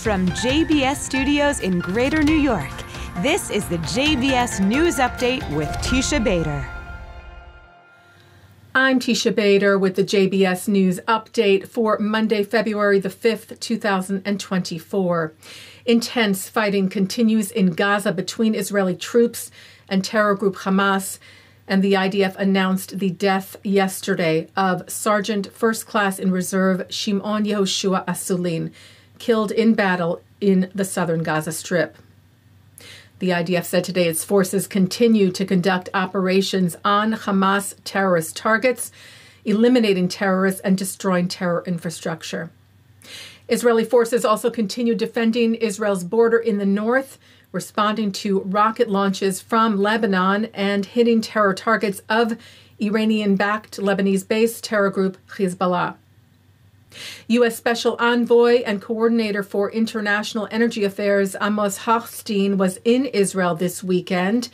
From JBS Studios in Greater New York, this is the JBS News Update with Teisha Bader. I'm Teisha Bader with the JBS News Update for Monday, February the 5th, 2024. Intense fighting continues in Gaza between Israeli troops and terror group Hamas, and the IDF announced the death yesterday of Sergeant First Class in Reserve Shimon Yehoshua Asulin, killed in battle in the southern Gaza Strip. The IDF said today its forces continue to conduct operations on Hamas terrorist targets, eliminating terrorists and destroying terror infrastructure. Israeli forces also continue defending Israel's border in the north, responding to rocket launches from Lebanon and hitting terror targets of Iranian-backed Lebanese-based terror group Hezbollah. U.S. Special Envoy and Coordinator for International Energy Affairs Amos Hochstein was in Israel this weekend,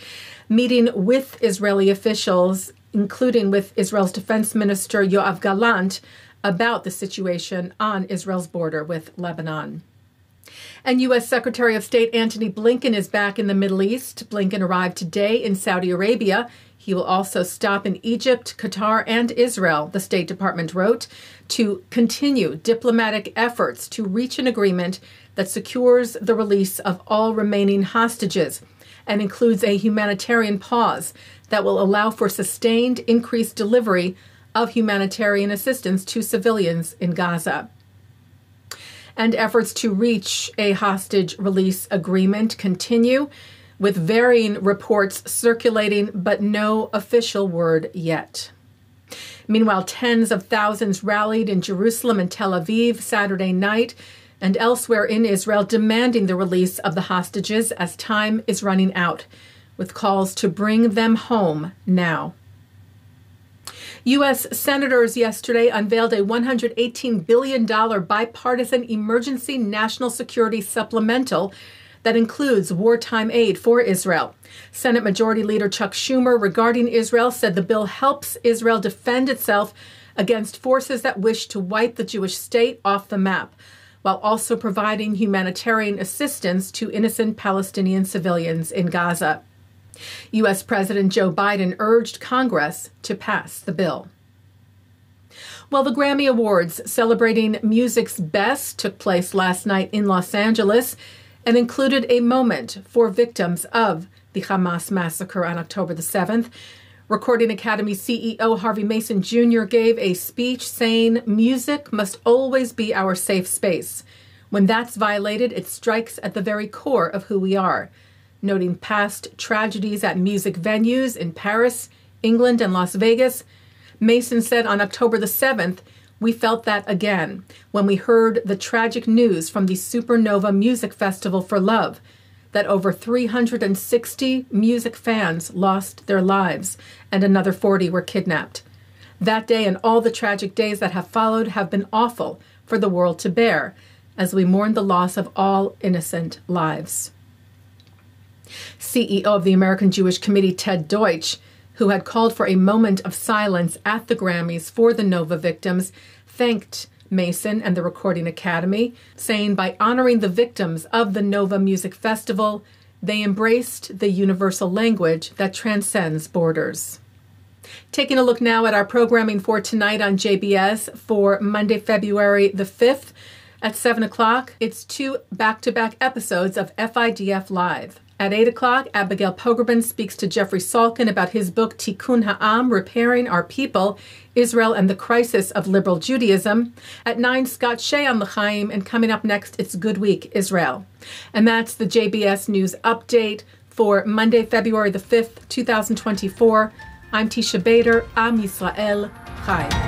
meeting with Israeli officials, including with Israel's Defense Minister Yoav Gallant, about the situation on Israel's border with Lebanon. And U.S. Secretary of State Antony Blinken is back in the Middle East. Blinken arrived today in Saudi Arabia. He will also stop in Egypt, Qatar, and Israel, the State Department wrote, to continue diplomatic efforts to reach an agreement that secures the release of all remaining hostages and includes a humanitarian pause that will allow for sustained increased delivery of humanitarian assistance to civilians in Gaza. And efforts to reach a hostage release agreement continue, with varying reports circulating, but no official word yet. Meanwhile, tens of thousands rallied in Jerusalem and Tel Aviv Saturday night and elsewhere in Israel, demanding the release of the hostages as time is running out, with calls to bring them home now. U.S. senators yesterday unveiled a $118 billion bipartisan emergency national security supplemental that includes wartime aid for Israel. Senate Majority Leader Chuck Schumer, regarding Israel, said the bill helps Israel defend itself against forces that wish to wipe the Jewish state off the map, while also providing humanitarian assistance to innocent Palestinian civilians in Gaza. U.S. President Joe Biden urged Congress to pass the bill. Well, the Grammy Awards celebrating music's best took place last night in Los Angeles and included a moment for victims of the Hamas massacre on October the 7th. Recording Academy CEO Harvey Mason Jr. gave a speech saying, "Music must always be our safe space. When that's violated, it strikes at the very core of who we are," noting past tragedies at music venues in Paris, England, and Las Vegas. Mason said on October the 7th, "We felt that again when we heard the tragic news from the Supernova Music Festival for Love that over 360 music fans lost their lives and another 40 were kidnapped. That day and all the tragic days that have followed have been awful for the world to bear as we mourn the loss of all innocent lives." CEO of the American Jewish Committee Ted Deutsch, who had called for a moment of silence at the Grammys for the Nova victims, thanked Mason and the Recording Academy, saying by honoring the victims of the Nova Music Festival, they embraced the universal language that transcends borders. Taking a look now at our programming for tonight on JBS for Monday, February the 5th at 7 o'clock, it's two back-to-back episodes of FIDF Live. At 8 o'clock, Abigail Pogrebin speaks to Jeffrey Salkin about his book Tikkun Ha'am, Repairing Our People, Israel and the Crisis of Liberal Judaism. At 9, Scott Shea on L'chaim, and coming up next, it's Good Week, Israel. And that's the JBS News Update for Monday, February the 5th, 2024. I'm Teisha Bader, Am Yisrael Chai.